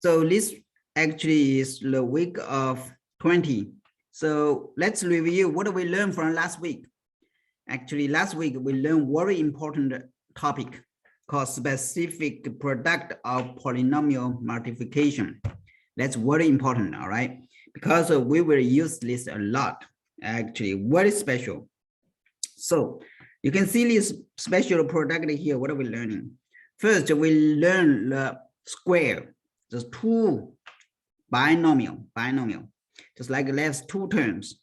So this actually is the week of 20. So let's review what we learned from last week. Actually, last week we learned very important topic called specific product of polynomial multiplication. That's very important, all right? Because we will use this a lot, actually very special. So you can see this special product here. What are we learning? First, we learn the square, the two binomial, just like there's two terms.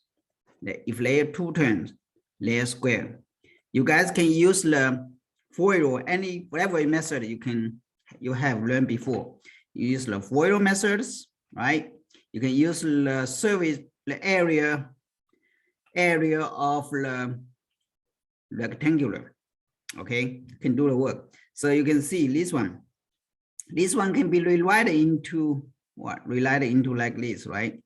If there are two terms, they're square. You guys can use the FOIL, any whatever method you have learned before. You use the FOIL methods, right? You can use the surface, the area of the rectangular. Okay, can do the work. So you can see this one. This one can be rewritten into what? Rewritten into like this, right?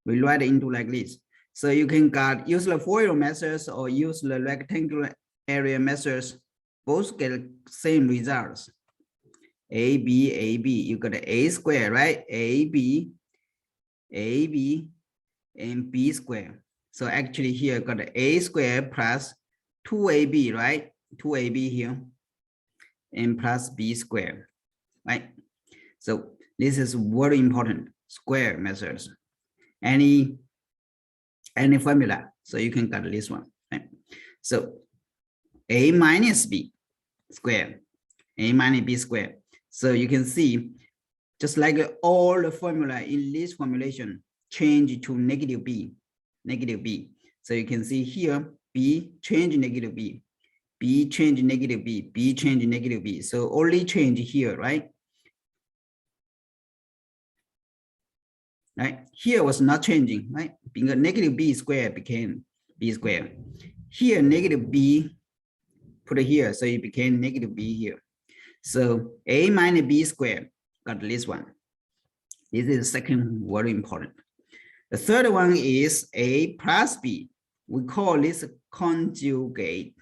Rewrite into like this. So you can use the FOIL methods or use the rectangular area methods. Both get same results. A, B, you got A square, right? A, B, and B square. So actually here got A square plus 2AB, right? 2AB here, and plus B square, right? So this is very important, square methods. Any formula, so you can get this one, right? So A minus B square, A minus B square. So you can see, just like all the formula in this formulation, change to negative B. So you can see here, B change negative B, B change negative B, B change negative B. So only change here, right? Right, here was not changing, right? Because negative B square became B square. Here, negative B put it here, so it became negative B here. So A minus B square got this one. This is the second, very important. The third one is A plus B. We call this conjugate.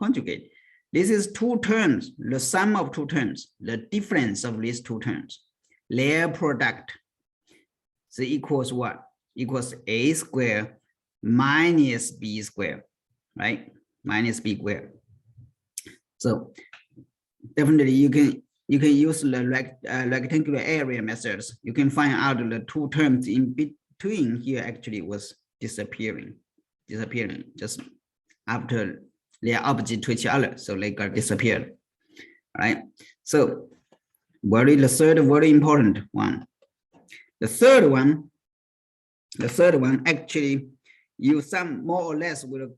This is two terms, the sum of two terms, the difference of these two terms, their product. So equals what? Equals A square minus B square, right? Minus B square. So definitely you can use the rectangular area methods. You can find out the two terms in between here actually was disappearing just after they are opposite to each other, so they got disappeared. All right. So the third very important one. The third one actually you some more or less will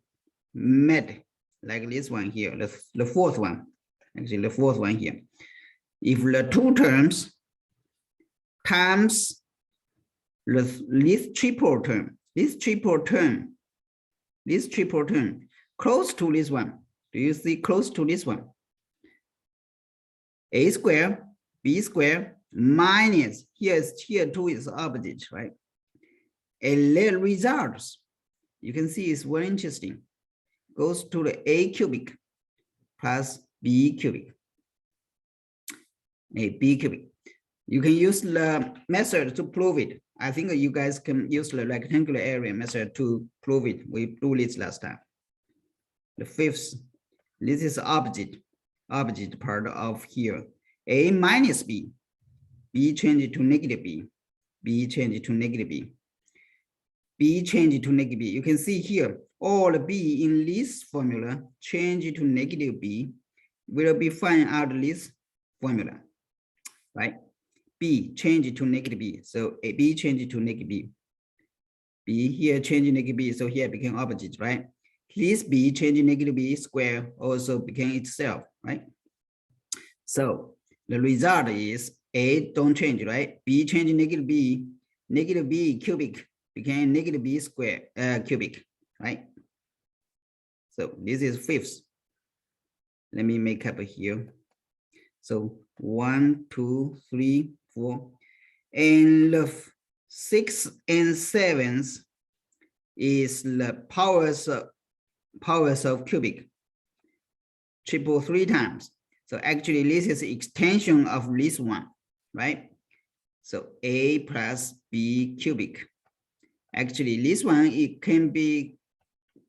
met like this one here. The fourth one, actually the fourth one here. If the two terms times this triple term close to this one. Do you see close to this one? A square, B square minus here two is opposite, right? And the results you can see is very interesting. Goes to the A cubic plus B cubic. A B cubic. You can use the method to prove it. I think you guys can use the rectangular area method to prove it. We do this last time. The fifth, this is opposite part of here. A minus B. B change to negative B. B change to negative B. B change to negative B. You can see here, all the B in this formula change to negative B will be find out this formula, right? B change to negative B. So a B change to negative B. B here change negative B. So here became opposite, right? This B change negative B square also became itself, right? So the result is A don't change, right? B change negative B cubic became negative B square cubic, right? So this is fifth. Let me make up here. So 1, 2, 3, 4, and the 6th and 7th is the powers of cubic, triple 3 times. So actually this is extension of this one, right? So a plus b cubic. Actually, this one, it can be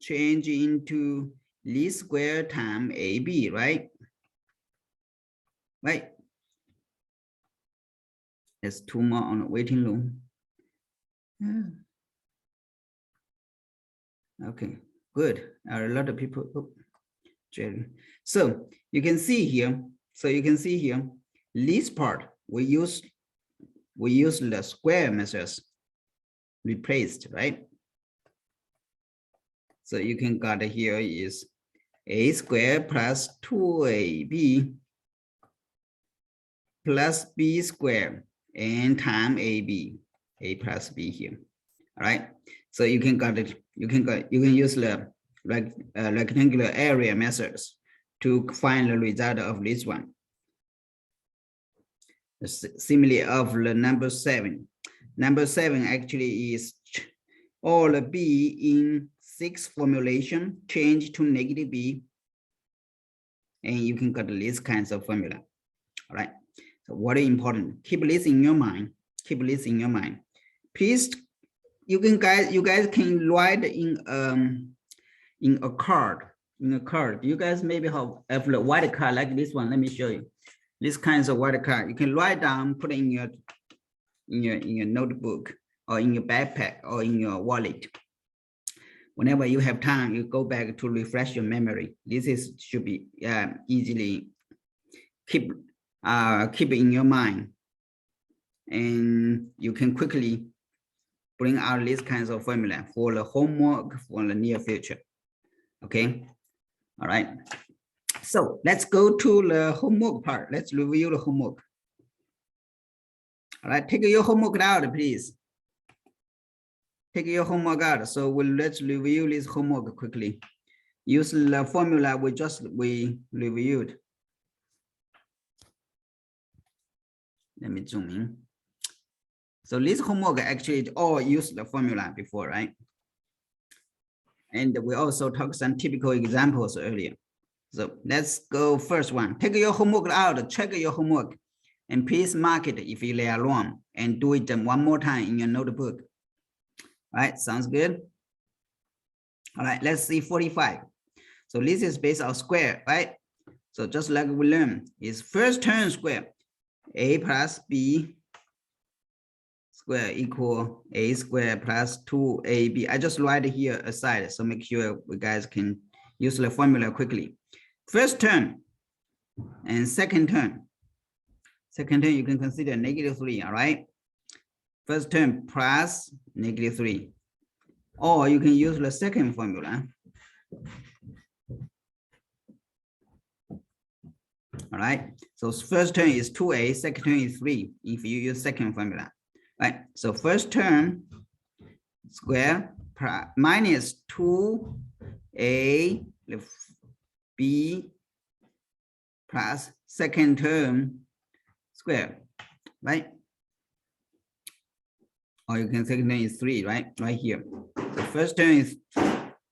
changed into least square times ab, right? Right. There's two more on the waiting room. Okay, good. A lot of people. Oh, Jerry. So you can see here. This part we use the square methods replaced, right? So you can got here is a squared plus 2ab plus b squared and time ab, a plus b here. All right. So you can got it. You can use the rectangular area methods to find the result of this one. Similarly, of the number 7. Number 7 actually is all the b in 6 formulation change to negative b, and you can get these kinds of formula. All right. So what is important? Keep this in your mind. Keep this in your mind. Please, you guys can write in a card. In a card, you guys maybe have a white card like this one. Let me show you. This kinds of white card you can write down, put it in your notebook or in your backpack or in your wallet. Whenever you have time, you go back to refresh your memory. This should be easily keep it in your mind, and you can quickly bring out these kinds of formula for the homework for the near future. Okay, all right. So let's go to the homework part. Let's review the homework. All right, take your homework out, please. Take your homework out. So let's review this homework quickly. Use the formula we reviewed. Let me zoom in. So this homework actually all used the formula before, right? And we also talked some typical examples earlier. So let's go first one. Take your homework out, check your homework, and please mark it if they are wrong, and do it one more time in your notebook. All right, sounds good. All right, let's see 45. So this is based on square, right? So just like we learned, is first term square, a plus b square equal a square plus 2ab. I just write it here aside, so make sure you guys can use the formula quickly. First term and second term. Second term you can consider -3, all right? First term plus -3. Or you can use the second formula. All right, so first term is 2a, second term is 3 if you use second formula. Right, so first term square minus 2a b plus second term square, right? Or you can second term is 3, right? Right here. The first term is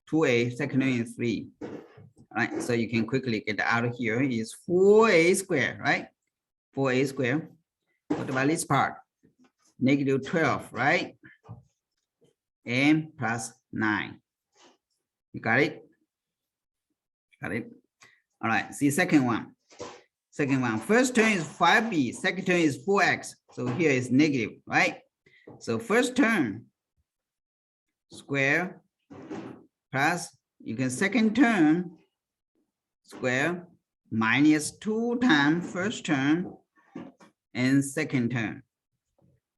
2a, second term is 3. All right, so you can quickly get out of here is 4a squared, right? 4a squared. What about this part? -12, right? And plus 9. You got it? Got it? All right, see second one. Second one, first term is 5b, second term is 4x. So here is negative, right? So first term square plus, you can second term square minus 2 times first term and second term,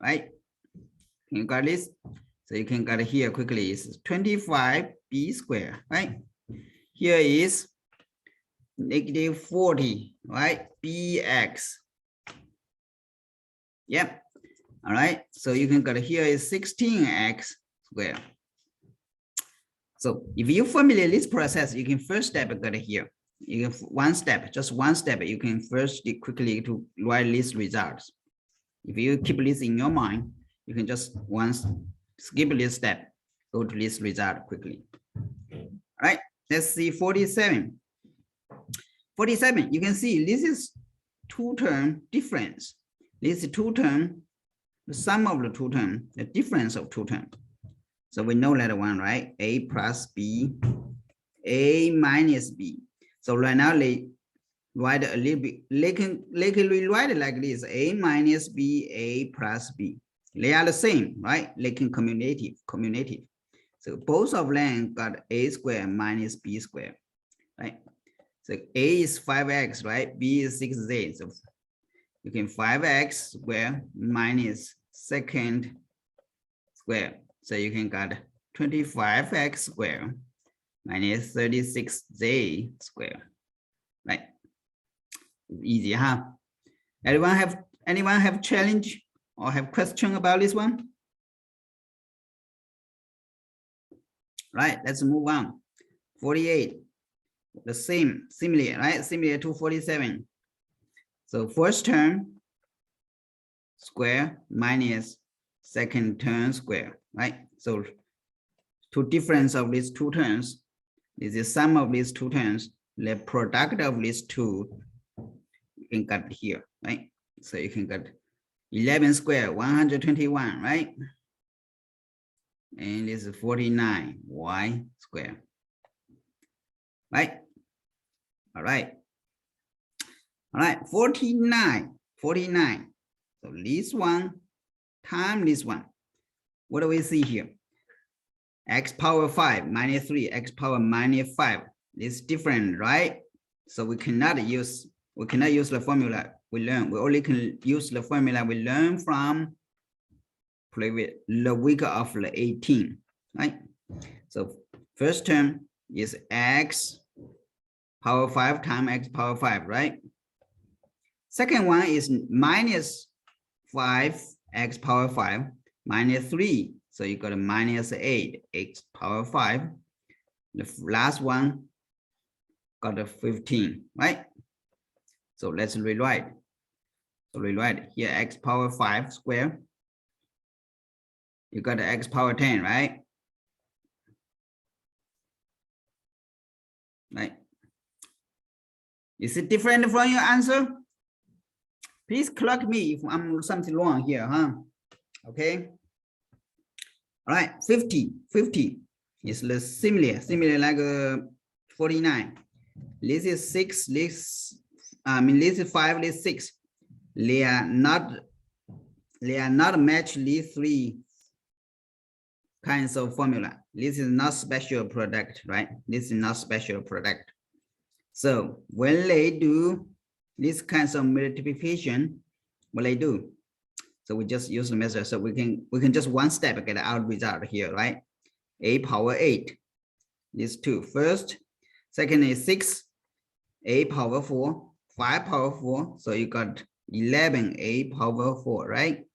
right? You got this? So you can get it here quickly. It's 25b squared, right? Here is -40, right? bx. Yep. All right. So you can get here is 16x squared. So if you familiar this process, you can first step get it here. You can just one step, you can first quickly to write these results. If you keep this in your mind, you can just once skip this step, go to this result quickly. All right, let's see 47. 47, you can see this is two-term difference. This is two-term the sum of the two terms, the difference of two terms. So we know that one, right? A plus B, A minus B. So right now they write a little bit, they can rewrite it like this: A minus B, A plus B. They are the same, right? They can commutative. So both of them got A squared minus B squared, right? So A is 5x, right? B is 6z. So you can 5x squared minus second square. So you can get 25x squared minus 36z squared, right? Easy, huh? Anyone have challenge or have question about this one? Right, let's move on. 48, the same, similar, right? Similar to 47. So first term square minus second term square, right? So two difference of these two terms is the sum of these two terms. The product of these two, you can get here, right? So you can get 11 squared, 121, right? And this is 49 y squared, right? All right. All right, 49. So this one times this one. What do we see here? X power 5 minus 3, x power minus 5. This is different, right? So we cannot use the formula we learn. We only can use the formula we learn from the week of the 18, right? So first term is x power 5 times x power 5, right? Second one is minus 5 x power 5 minus 3. So you got a minus 8 x power 5. The last one got a 15, right? So let's rewrite. So rewrite here x power 5 square. You got the x power 10, right? Right. Is it different from your answer? Please correct me if I'm something wrong here, huh? Okay. All right, 50 is the similar like 49. This is 6, this is 5, this is 6. They are not match these three kinds of formula. This is not special product, right? This is not special product. So when they do these kinds of multiplication, what they do? So we just use the method. So we can just one step get out result here, right? A power 8. These two. First, second is 6, a power 4, 5 power 4. So you got 11 a power 4, right?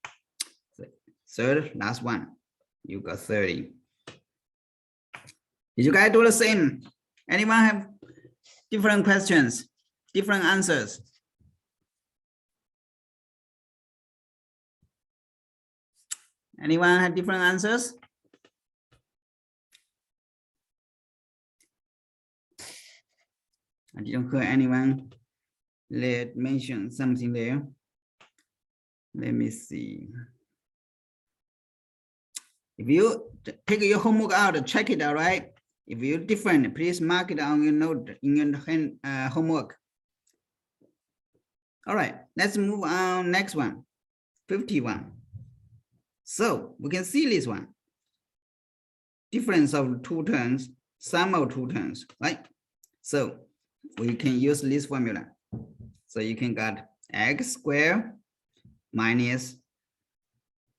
Third, last one, you got 30. Did you guys do the same? Anyone have different questions, different answers? Anyone have different answers? I didn't hear anyone mention something there. Let me see. If you take your homework out, check it out, right? If you're different, please mark it on your note in your homework. All right, let's move on. Next one, 51. So we can see this one. Difference of two terms, sum of two terms, right? So we can use this formula. So you can get x squared minus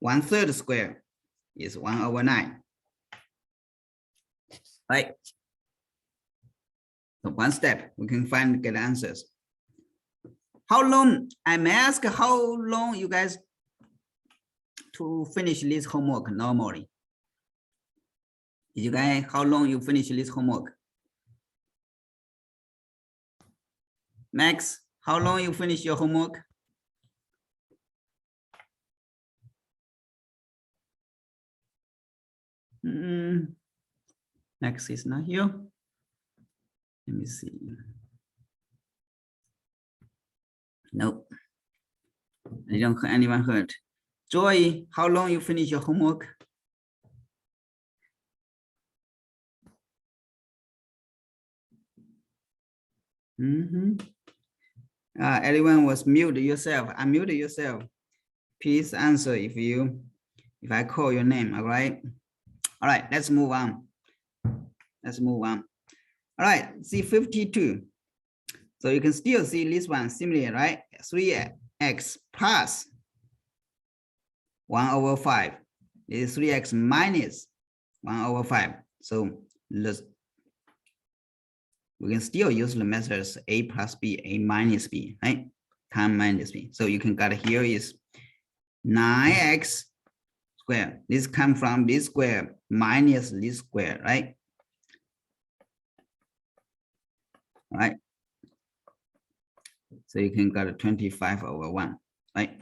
1/3 squared is 1/9. Right? So one step, we can get answers. How long, I may ask how long you guys to finish this homework normally? Did you guys, how long you finish this homework? Max, how long you finish your homework? Max is not here. Let me see. Nope. I don't hear anyone heard. Joy, how long you finish your homework? Everyone was mute yourself. Unmute yourself. Please answer if I call your name. All right. All right. Let's move on. Let's move on. All right. See 52. So you can still see this one similar, right? 3x plus 1 over 5 is 3x minus 1 over 5. So we can still use the methods a plus b, a minus b, right? Time minus b. So you can get here is 9x squared. This comes from this square minus this square, right? All right. So you can get 25 over 1, right?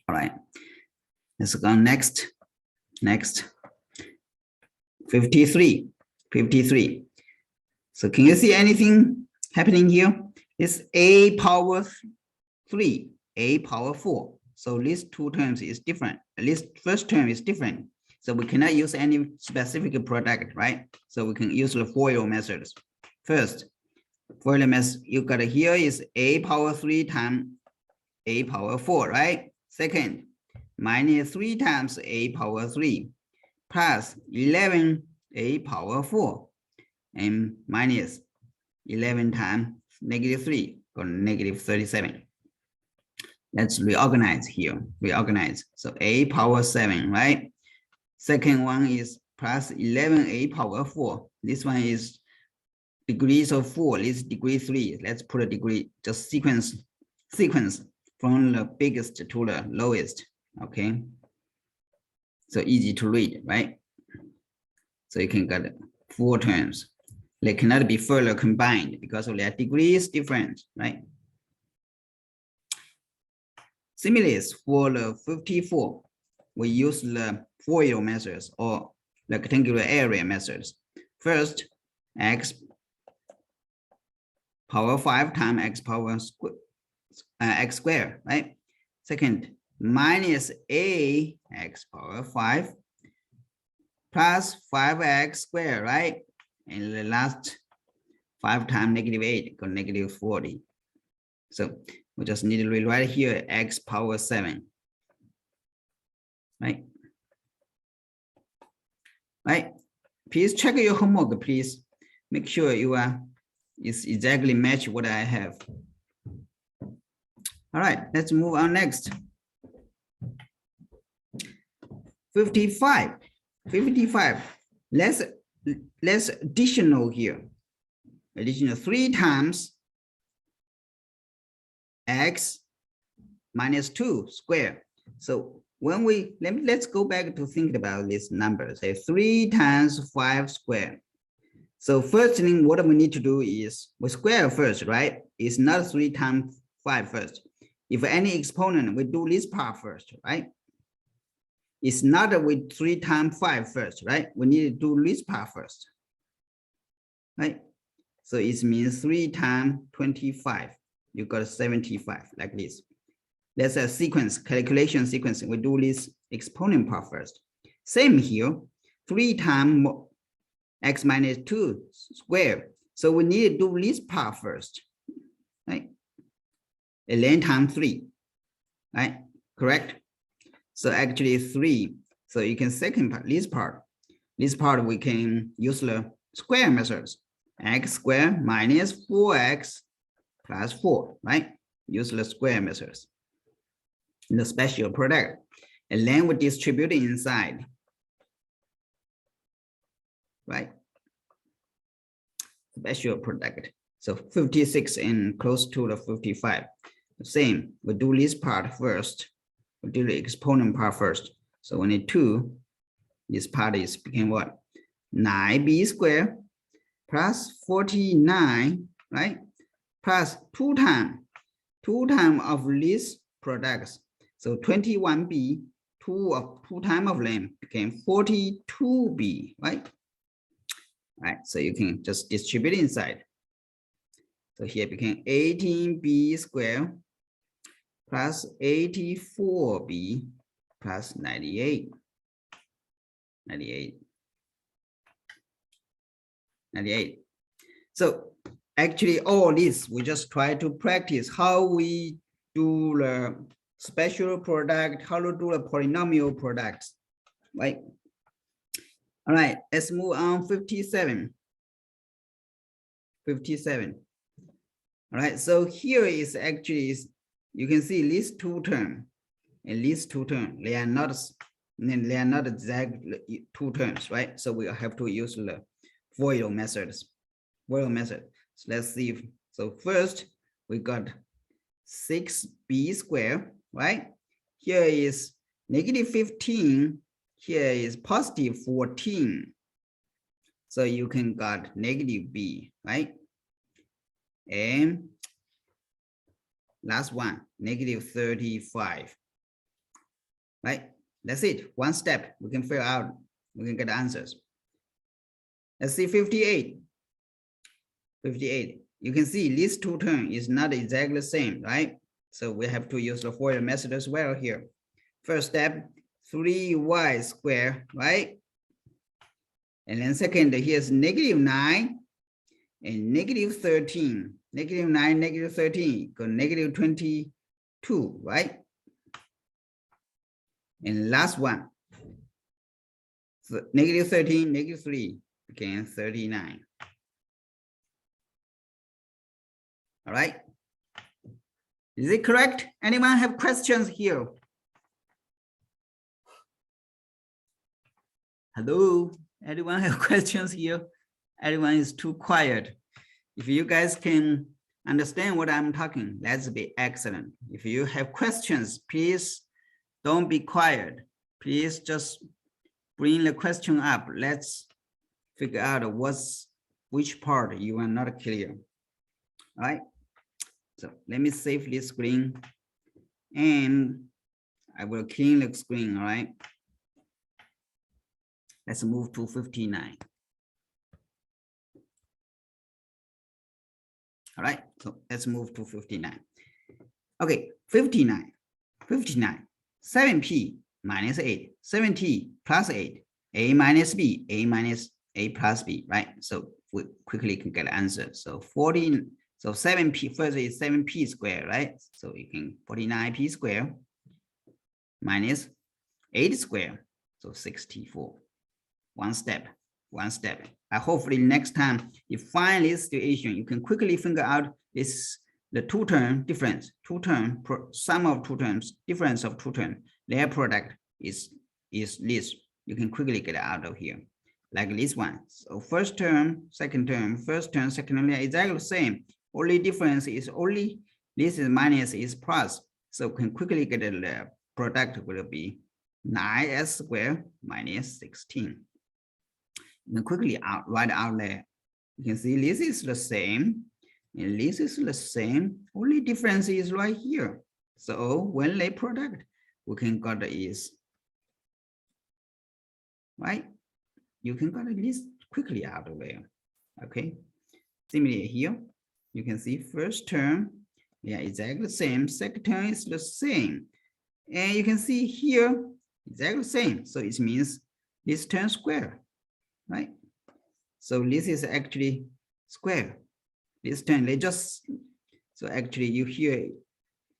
All right. Let's go next. Next. 53. 53. So can you see anything happening here? It's a power 3, a power 4. So these two terms is different. At least first term is different. So we cannot use any specific product, right? So we can use the FOIL methods. First, FOIL method you got here is a power 3 times a power 4, right? Second, minus 3 times a power 3 plus 11 a power 4 and minus 11 times negative 3 or negative 37. Let's reorganize here. Reorganize. So a power 7, right? Second one is plus 11 a power 4. This one is degrees of 4. This is degree 3. Let's put a degree, just sequence from the biggest to the lowest. Okay. So easy to read, right? So you can get 4 terms. They cannot be further combined because of their degrees different, right? Similarly, for the 54, we use the FOIL methods or rectangular area methods. First, x power 5 times x power x squared, right? Second, minus a x power 5 plus 5x squared, right? And the last 5 times negative 8 got negative 40. So we just need to rewrite here x power 7, right? Right. Please check your homework, please. Make sure you is exactly match what I have. All right, let's move on next. 55. 55. Let's additional here. Additional 3 times x minus 2 squared. So when let's go back to think about this number. Say 3 times 5 squared. So first thing what we need to do is we square first, right? It's not 3 times 5 first. If any exponent, we do this part first, right? It's not with 3 times 5 first, right? We need to do this part first, right? So it means 3 times 25. You got 75 like this. That's a sequence, calculation sequence. We do this exponent part first. Same here, 3 times x minus 2 squared. So we need to do this part first, right? And then times 3, right? Correct? So actually 3. So you can second part, this part. This part we can use the square methods. X squared minus 4x plus 4, right? Use the square methods. The special product. And then we distribute it inside. Right? Special product. So 56 and close to the 55. The same, we do this part first. We do the exponent part first. So we need 2. This part is became what? 9b squared plus 49, right? Plus 2 times of these products. So 21b, 2 times of them became 42b, right? Right, so you can just distribute inside. So here became 18b squared plus 84b plus 98. 98. So actually all this, we just try to practice how we do the special product, how to do the polynomial products, right? All right, let's move on 57. 57. All right, so here is actually, you can see these two terms, and these two terms, they are not exact two terms, right? So we have to use the FOIL methods. FOIL method. So let's see. So first we got 6b squared, right? Here is negative 15. Here is positive 14. So you can got negative b, right? And last one, negative 35, right? That's it. One step, we can figure out, we can get answers. Let's see 58. 58. You can see these two terms is not exactly the same, right? So we have to use the FOIL method as well here. First step, 3y squared, right? And then second, here's negative 9 and negative 13. Negative 9, negative 13, go negative 22, right? And last one, so negative 13, negative 3, again 39. All right. Is it correct? Anyone have questions here? Hello, anyone have questions here? Everyone is too quiet. If you guys can understand what I'm talking, that's be excellent. If you have questions, please don't be quiet. Please just bring the question up. Let's figure out which part you are not clear. All right. So let me save this screen and I will clean the screen. All right. Let's move to 59. All right, so let's move to 59. Okay, 59, 7p minus 8, 7t plus 8, a minus b, a minus a plus b, right? So we quickly can get the answer. So 14, so 7p, first is 7p squared, right? So you can 49p squared minus 8 squared, so 64. One step. Hopefully next time you find this situation, you can quickly figure out this the two term difference, sum of two terms, difference of two terms. Their product is this. You can quickly get out of here, like this one. So first term, second term, first term, second term, exactly the same. Only difference is this is minus is plus. So can quickly get the product will be 9s squared minus 16. You can quickly write out there. You can see this is the same, and this is the same. Only difference is right here. So when they product, we can got is right. You can got this quickly out of there. Okay. Similarly here, you can see first term, yeah, exactly the same. Second term is the same, and you can see here exactly the same. So it means this term square. Right, so this is actually square. This term they just so actually you hear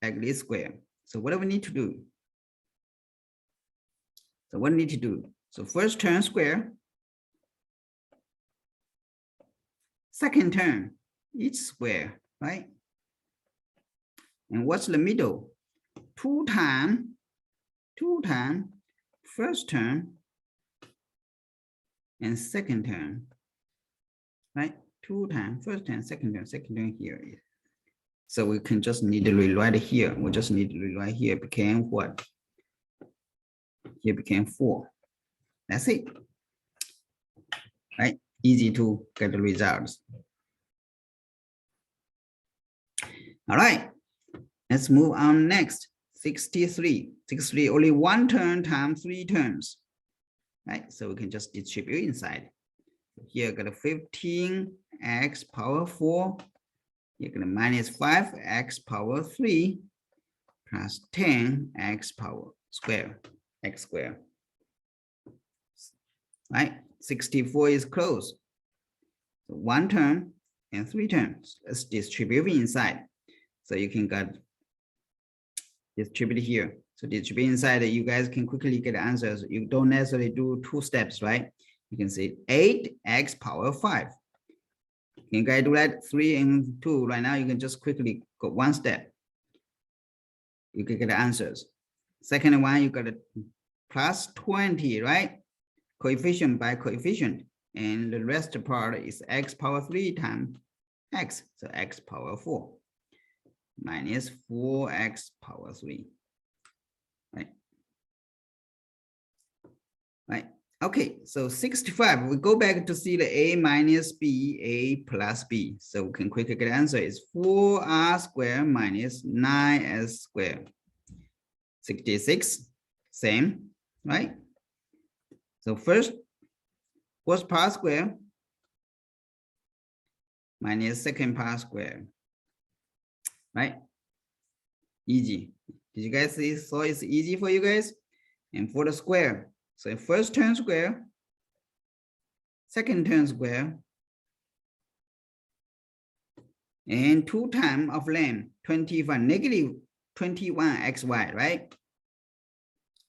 like this square. So what do we need to do? So what do we need to do? So first term square, second term each square, right? And what's the middle? 2 times first term and second term, right? 2 times first term, second term here. So we can just need to rewrite here. We just need to rewrite here became what? Here became 4. That's it. Right? Easy to get the results. All right. Let's move on next. 63. 63, only 1 term times 3 terms. Right? So we can just distribute inside. Here got a 15x power 4. You're going to minus 5x power 3 plus 10x power square. x squared. Right? 64 is close. So 1 term and 3 terms. Let's distribute inside. So you can get distribute here. So distribute inside, you guys can quickly get answers. You don't necessarily do 2 steps, right? You can say 8x power 5. You can do that 3 and 2 right now. You can just quickly go 1 step. You can get the answers. Second one, you got a plus 20, right? Coefficient by coefficient. And the rest part is x power 3 times x. So x power 4 minus 4x power 3. Right. Right. Okay, so 65, we go back to see the a minus b, a plus b. So we can quickly get the answer is 4r squared minus 9s squared. 66, same, right? So first part square minus second part square, right? Easy. Did you guys see? So it's easy for you guys. And for the square, so first term square, second term square, and 2 times of length 21, negative 21xy, right?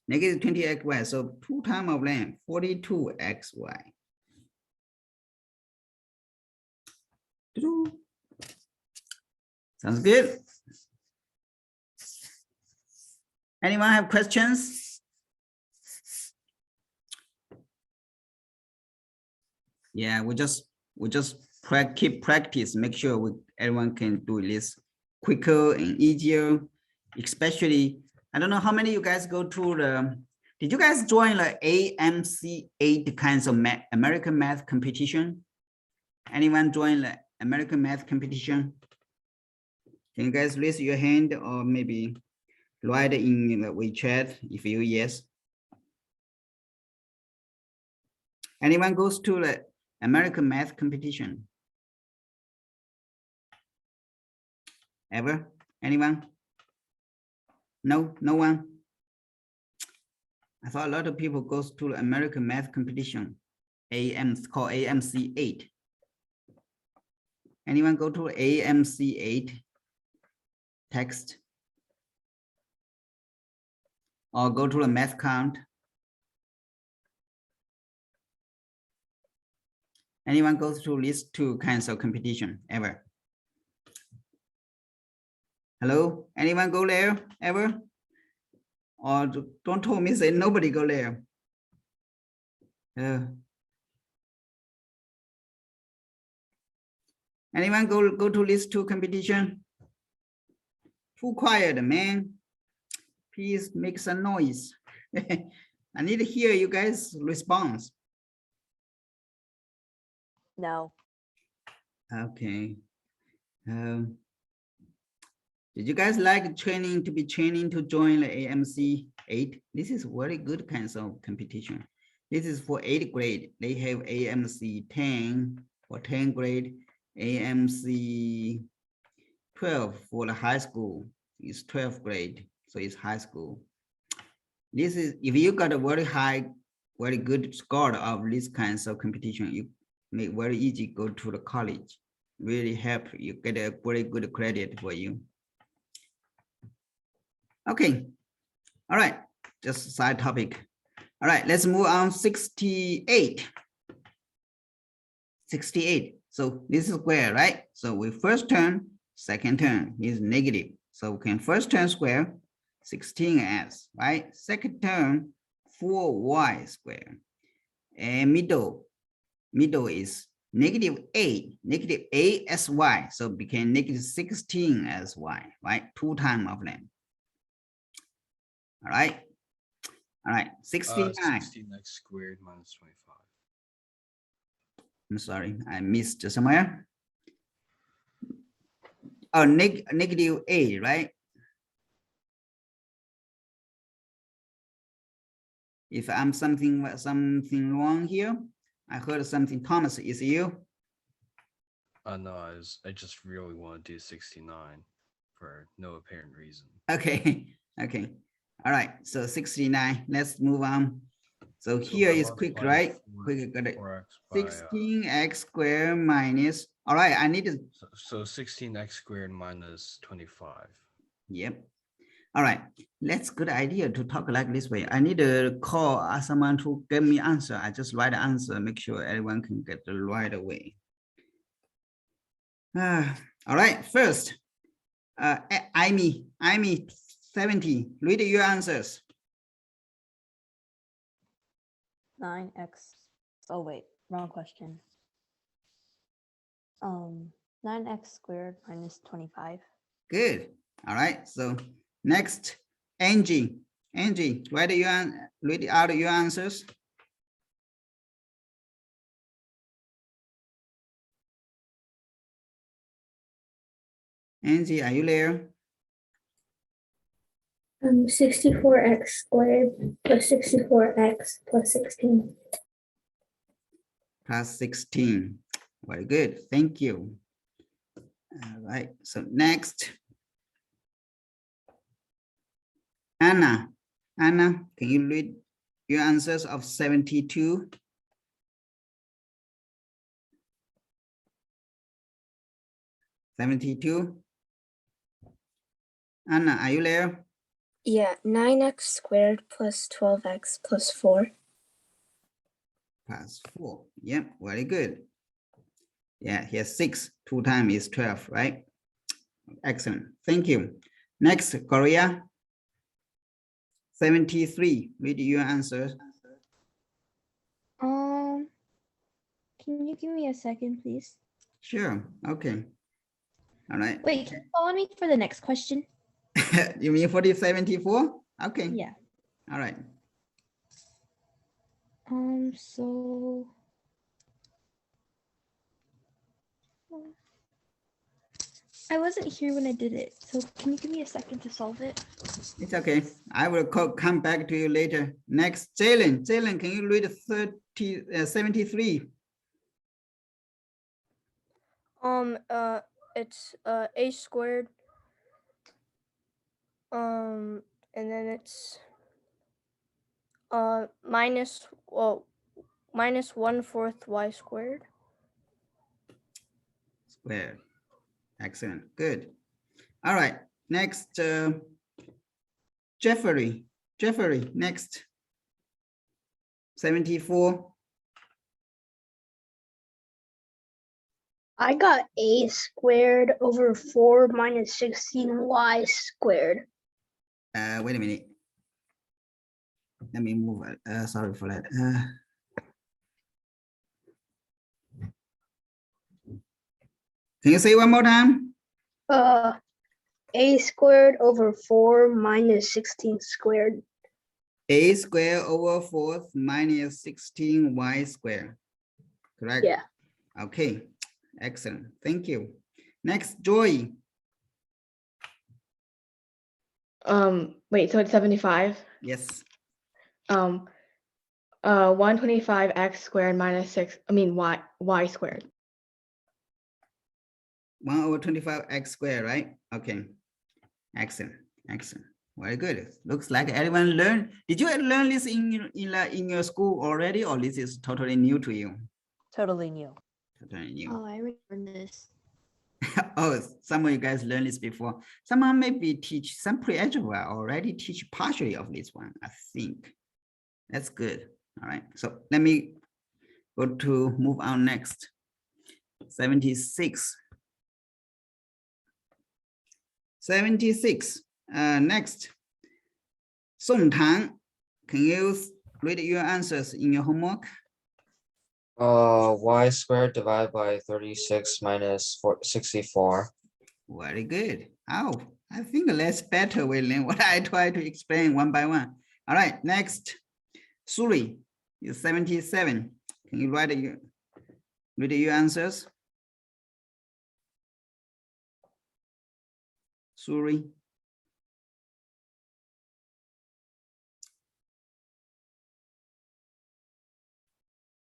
Negative 20xy, so 2 times of length 42xy. Sounds good. Anyone have questions? Yeah, we just keep practice, make sure everyone can do this quicker and easier. Especially, I don't know how many of you guys go to the, did you guys join the AMC 8 kinds of American math competition? Anyone join the American math competition? Can you guys raise your hand or maybe write in the WeChat if you yes? Anyone goes to the American math competition? Ever? Anyone? No, no one? I thought a lot of people goes to the American math competition. It's called AMC 8. Anyone go to AMC 8 text? Or go to the math count? Anyone goes to these 2 kinds of competition ever? Hello? Anyone go there ever? Or don't tell me say nobody go there. Anyone go to these 2 competition? Too quiet, man. Please make some noise. I need to hear you guys' response. No. Okay. Did you guys like training to join the AMC 8? This is very good kinds of competition. This is for 8th grade. They have AMC 10 for 10th grade, AMC 12 for the high school. It's 12th grade, so it's high school. This is, if you got a very good score of these kinds of competition, you make very easy go to the college. Really help you get a very good credit for you. Okay, all right, just a side topic. All right, let's move on. 68. 68. So this is square, right? So we first term, second term is negative. So we can first term square 16s, right? Second term 4y squared. And middle is negative a as y. So became negative 16 as y, right? 2 times of them. All right, 69. 16x squared minus 25. I'm sorry, I missed somewhere. Oh, negative a, right? If I'm something wrong here, I heard something. Thomas, is it you? No, I just really want to do 69 for no apparent reason. Okay, okay, All right, so 69. Let's move on. So here if I is quick, multiply right? four- Quick, got it. 4x by 16x squared minus. All right, I need to. so 16x squared minus 25. Yep. All right, let's good idea to talk like this way. I need to call someone to give me answer. I just write the answer, make sure everyone can get the right away. All right, first, Amy 70. Read your answers. 9x. Oh wait, wrong question. 9x squared minus 25. Good. All right. So next, Angie. Angie, read out your answers. Angie, are you there? 64x squared plus 64x plus 16. Plus 16. Very good. Thank you. All right. So next, Anna. Anna, can you read your answers of 72? Anna, are you there? Yeah, 9x squared plus 12x plus 4. Plus 4. Yep, very good. Yeah, here's 6. 2 times is 12, right? Excellent. Thank you. Next, Korea. 73. Read your answer. Can you give me a second, please? Sure. Okay. All right. Wait, can you follow me for the next question? You mean for the 74? Okay. Yeah. All right. So I wasn't here when I did it, so can you give me a second to solve it? It's okay. I will come back to you later. Next, Jalen. Jalen, can you read 73? It's a squared. And then it's minus 1/4 y squared. Square. Excellent. Good. All right. Next, Jeffrey. Jeffrey, next. 74. I got a squared over 4 minus 16y squared. Wait a minute. Let me move it. Sorry for that. Can you say one more time? A squared over 4 minus 16 squared. A squared over 4 minus 16y squared. Correct? Yeah. Okay. Excellent. Thank you. Next, Joy. Wait, so it's 75. Yes. 125x squared minus y squared. 1/25x squared, right? Okay. Excellent. Excellent. Very good. Looks like everyone learned. Did you learn this in your school already, or this is totally new to you? Totally new. Totally new. Oh, I remember this. Oh, some of you guys learned this before. Someone maybe teach some pre-algebra already teach partially of this one, I think. That's good. All right. So let me go to move on next. 76. 76. Next. Song Tang, can you read your answers in your homework? Y squared divided by 36 minus 64. Very good. Oh, I think that's better way than what I try to explain one by one. All right, next. Suri is 77. Can you read your answers? Suri.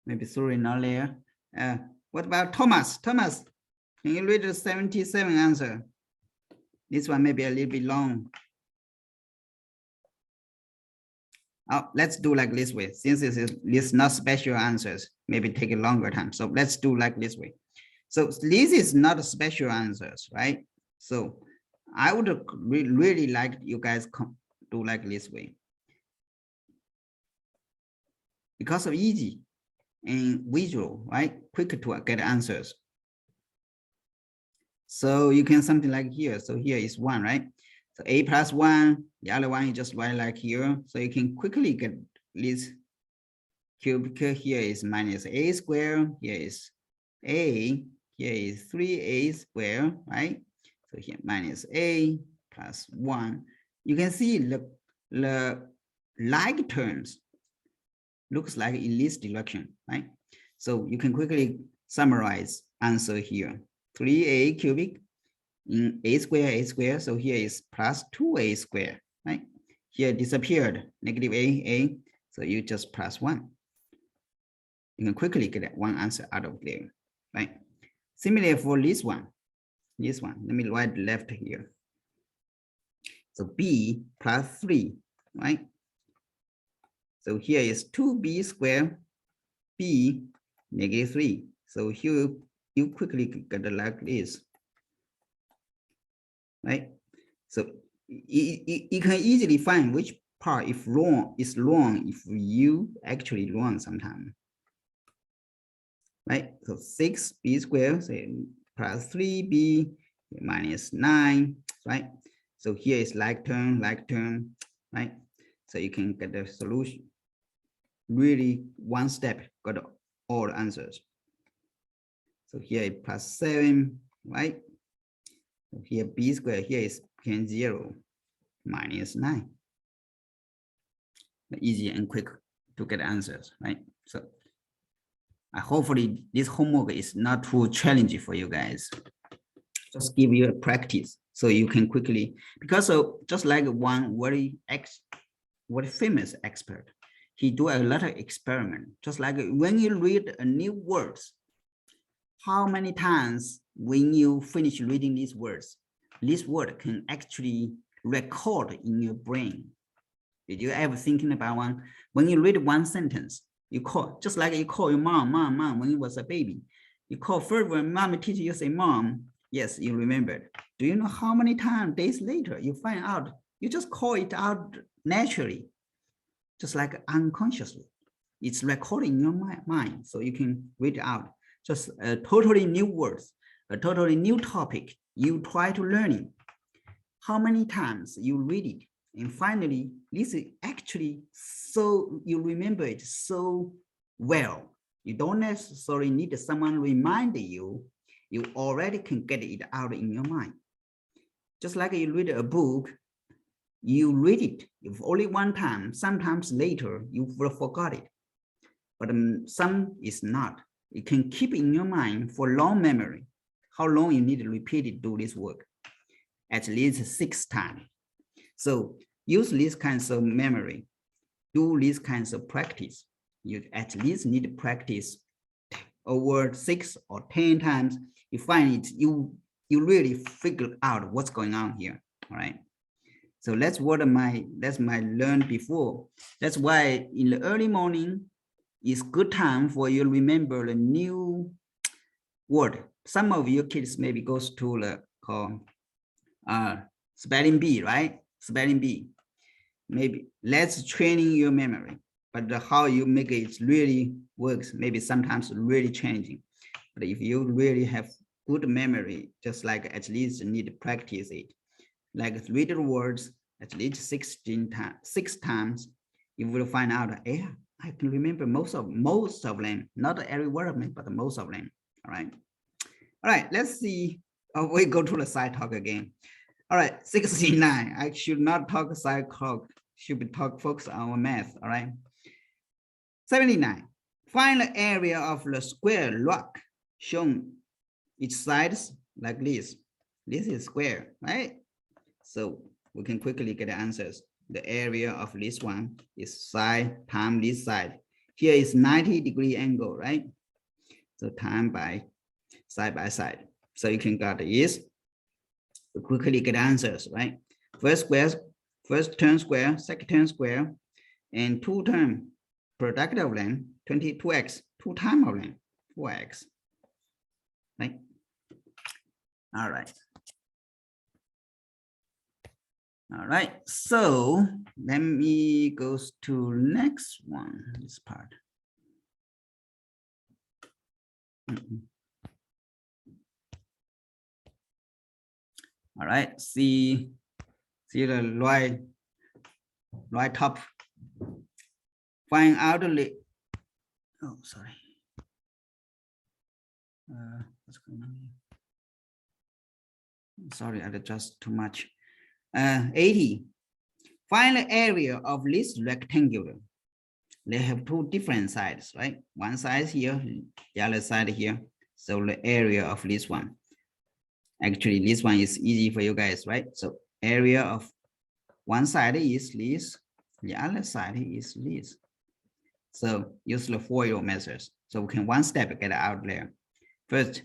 Maybe Suri not there. What about Thomas? Thomas, can you read the 77 answer? This one may be a little bit long. Let's do like this way. Since this not special answers, maybe take a longer time. So let's do like this way. So this is not a special answers, right? So I would really like you guys do like this way. Because of easy and visual, right? Quick to get answers. So you can something like here. So here is 1, right? So a plus 1, the other one you just write like here. So you can quickly get this cubic. Here is minus a squared. Here is a. Here is 3a squared, right? So here minus a plus 1. You can see the like terms looks like in this direction, right? So you can quickly summarize answer here. 3a cubic in a square. So here is plus 2a squared, right? Here disappeared, negative a. So you just plus 1. You can quickly get one answer out of there, right? Similarly for this one, let me write left here. So b plus 3, right? So here is 2b squared, b negative 3. So here you quickly get like this, right? So you can easily find which part if wrong is wrong if you actually wrong sometime, right? So 6b squared plus 3b minus 9, right? So here is like term, right? So you can get the solution. Really one step got all the answers. So here is plus 7, right? So here b squared, here is 0 minus 9. Easy and quick to get answers, right? So hopefully this homework is not too challenging for you guys. Just give you a practice so you can quickly, because just like one very famous expert, he do a lot of experiment. Just like when you read a new words, how many times when you finish reading these words, this word can actually record in your brain. Did you ever thinking about one? When you read one sentence, you call, just like you call your mom when you was a baby. You call first when mom teach you, say mom, yes, you remembered. Do you know how many times days later you find out, you just call it out naturally, just like unconsciously. It's recorded in your mind, so you can read it out. Just a totally new words, a totally new topic. You try to learn it. How many times you read it, and finally, this is actually so you remember it so well. You don't necessarily need someone remind you. You already can get it out in your mind. Just like you read a book, you read it if only one time. Sometimes later you will forget it, but some is not. You can keep in your mind for long memory. How long you need to repeat it, do this work? At least 6 times. So use these kinds of memory, do these kinds of practice. You at least need to practice over 6 or 10 times. You find it, you really figure out what's going on here. All right. So that's what my learned before. That's why in the early morning, it's good time for you to remember the new word. Some of your kids maybe goes to the spelling bee, right? Spelling bee. Maybe let's training your memory, but how you make it really works, maybe sometimes really changing. But if you really have good memory, just like at least need to practice it, like read the words at least 6 times, you will find out, yeah, I can remember most of them, not every word of them, but most of them. All right, let's see. We go to the side talk again. All right, 69. I should not talk side talk, should be focus on math. All right. 79. Find the area of the square rock shown its sides like this. This is square, right? So we can quickly get the answers. The area of this one is side times this side. Here is 90-degree angle, right? So time by side. So you can get this. We quickly get answers, right? First term square, second term square, and 2 term product of them 22x, 2 times of them 4x, right? All right. All right, so let me go to next one, this part. All right, see the right top. Find out the, oh, sorry. What's going on here? Sorry, I adjust too much. 80. Find the area of this rectangle. They have 2 different sides, right? One side here, the other side here. So the area of this one. Actually, this one is easy for you guys, right? So area of one side is this, the other side is this. So use the FOIL methods. So we can one step get out there. First,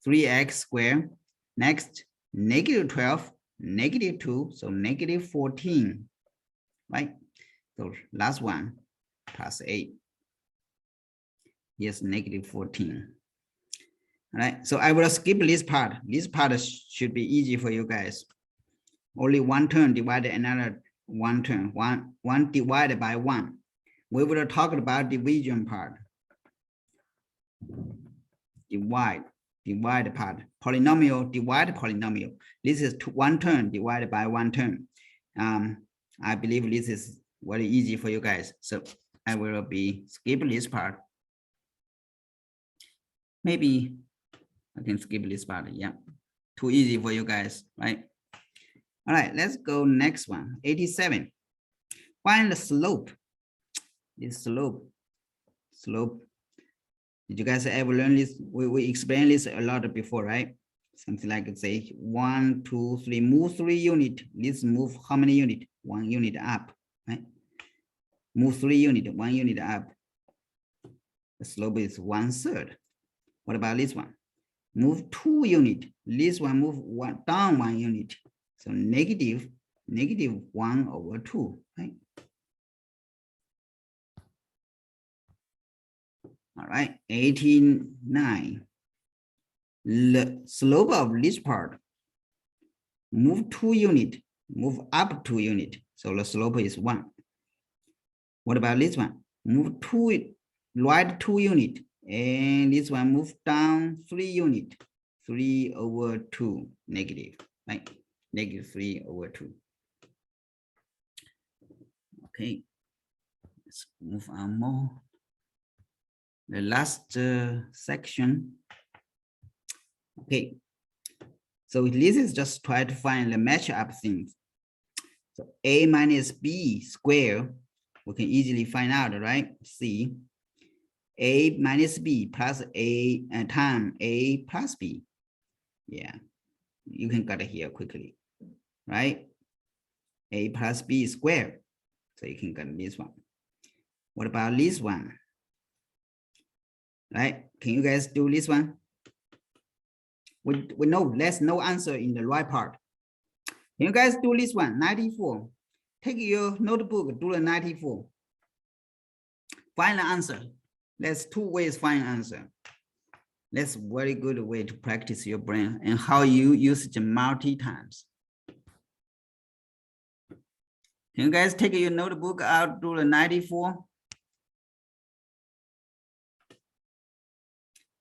3x squared. Next, -12, -2, so -14, right? So last one, plus 8. Yes, -14. All right, so I will skip this part. This part should be easy for you guys. Only one term divided another one term, one divided by 1. We will talk about division part. Divide part. Polynomial, divide polynomial. This is 1 term divided by 1 term. I believe this is very easy for you guys. So I will be skip this part. Maybe I can skip this part. Yeah, too easy for you guys, right? All right, let's go next one. 87. Find the slope. This slope. Did you guys ever learn this? We explained this a lot before, right? Something like, say 1, 2, 3, move 3 units. Let's move how many units? 1 unit up, right? Move 3 units, 1 unit up. The slope is 1/3. What about this one? Move 2 units. This one move down 1 unit. So -1/2, right? All right, 89. The slope of this part, move 2 units, move up 2 units. So the slope is 1. What about this one? Move 2, right 2 units, and this one move down 3 units, 3/2 negative, right? -3/2. Okay, let's move on more. The last section. Okay, so this is just try to find the matchup things. So a minus b squared, we can easily find out, right? See, a minus b plus a times a plus b. Yeah, you can get it here quickly, right? A plus b squared. So you can get this one. What about this one? Right? Can you guys do this one? We know there's no answer in the right part. Can you guys do this one? 94. Take your notebook, do the 94. Find the answer. There's 2 ways to find answer. That's a very good way to practice your brain and how you use it multi times. Can you guys take your notebook out, do the 94?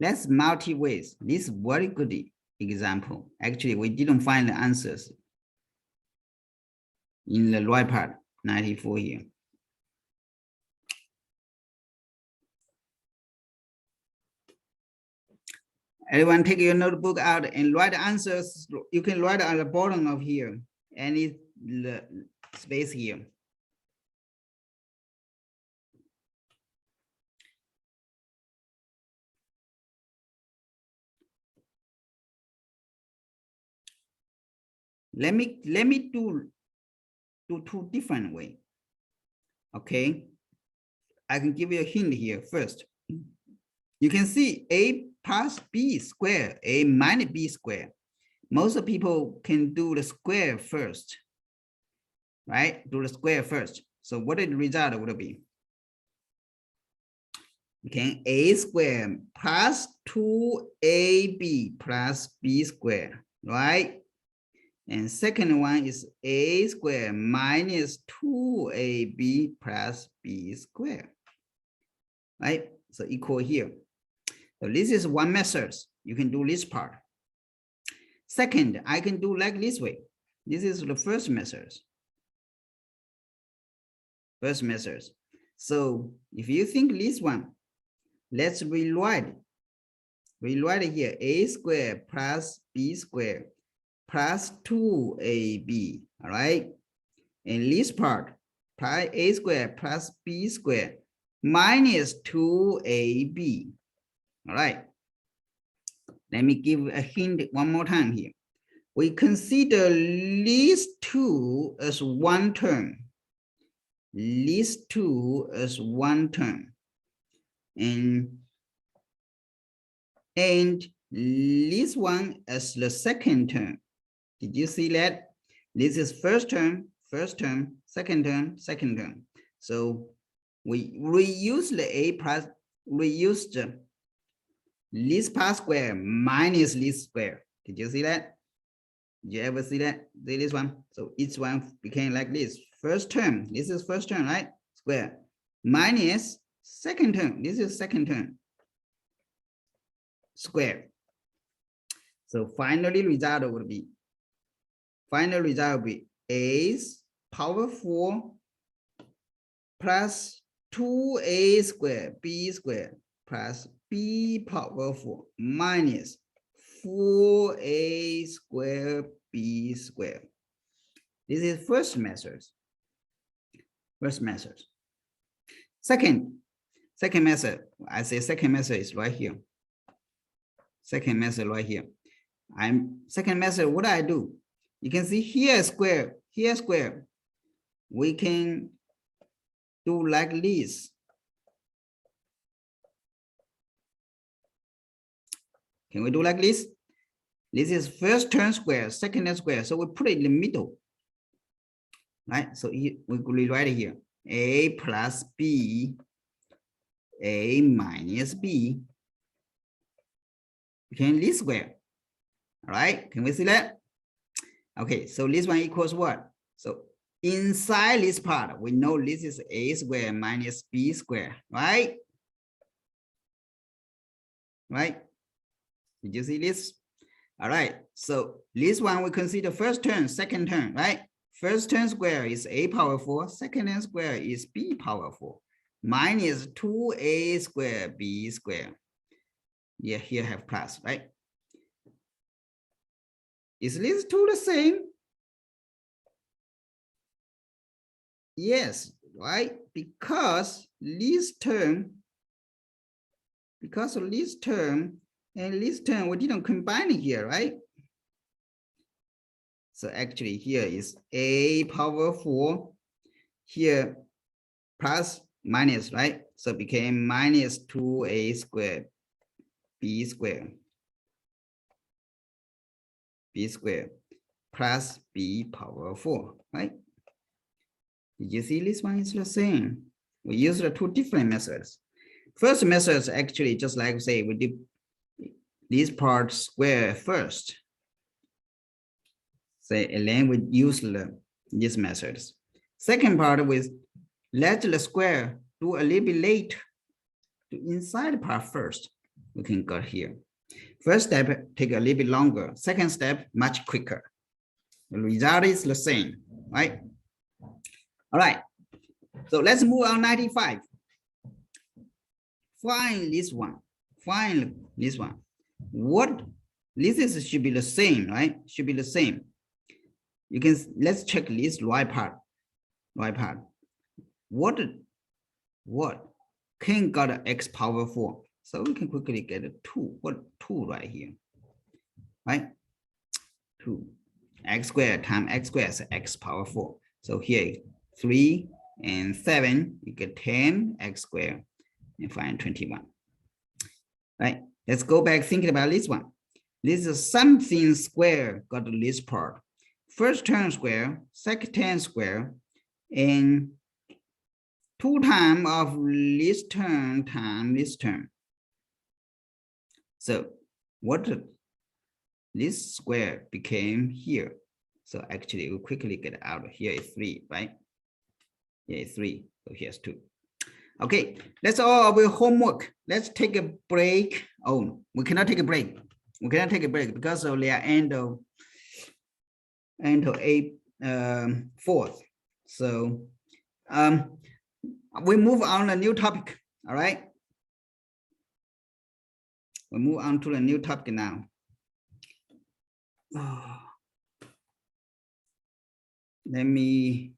That's multi ways. This is very good example. Actually, we didn't find the answers in the right part, 94 here. Everyone take your notebook out and write the answers. You can write at the bottom of here, and it's the space here. Let me do 2 different ways. Okay, I can give you a hint here first. You can see a plus b squared, a minus b squared. Most people can do the square first, right? Do the square first. So what the result would be? Okay, a squared plus 2ab plus b squared, right? And second one is a squared minus 2ab plus b squared, right? So equal here. So this is one method. You can do this part. Second, I can do like this way. This is the first method. First method. So if you think this one, let's rewrite it. Rewrite it here, a squared plus b squared plus 2ab, all right? And this part, a squared plus b squared minus 2ab, all right? Let me give a hint one more time here. We consider these two as one term. These two as one term. And this one as the second term. Did you see that? This is first term, second term, second term. So we reuse the a plus, reuse the this part square minus this square. Did you see that? Did you ever see that? See this one? So each one became like this. First term, this is first term, right? Square minus second term. This is second term. Square. So finally result will be, a power 4 plus 2a squared b squared plus b power 4 minus 4a squared b squared. This is first method. First method. Second method, I say second method is right here. Second method right here. Second method, what I do? You can see here square, here square. We can do like this. Can we do like this? This is first term square, second term square. So we put it in the middle. Right? So we could rewrite it here. A plus b, a minus b. Okay, this square. All right, can we see that? Okay, so this one equals what? So inside this part, we know this is a square minus b square, right? Right? Did you see this? All right, so this one we consider first term, second term, right? First term square is a power 4, second term square is b power 4, minus 2a square b square. Yeah, here have plus, right? Is this two the same? Yes, right? Because this term, because of this term and this term, we didn't combine it here, right? So actually here is a power 4, here plus minus, right? So became minus 2a squared b squared. B squared plus b power 4, right? Did you see this one is the same? We use the two different methods. First method is actually just like say we did this part square first. Say, and then we use these methods. Second part with let the square do a little bit later to inside part first. We can go here. First step take a little bit longer. Second step much quicker. The result is the same, right? All right. So let's move on 95. Find this one. Find this one. What this is should be the same, right? Should be the same. You can let's check this right part. Right part. What can got an x power 4? So we can quickly get a 2. What 2 right here? Right? 2. X squared times x squared is x power 4. So here 3 and 7, you get 10 x squared and find 21. Right? Let's go back thinking about this one. This is something square got this part. First term square, second term square, and 2 times of this term times this term. So what this square became here. So actually we'll quickly get out. Here is 3, right? Here is 3. So here's 2. Okay, that's all our homework. Let's take a break. Oh, we cannot take a break. We cannot take a break because of the end of fourth. So we move on a new topic. All right. We move on to a new topic now. Let me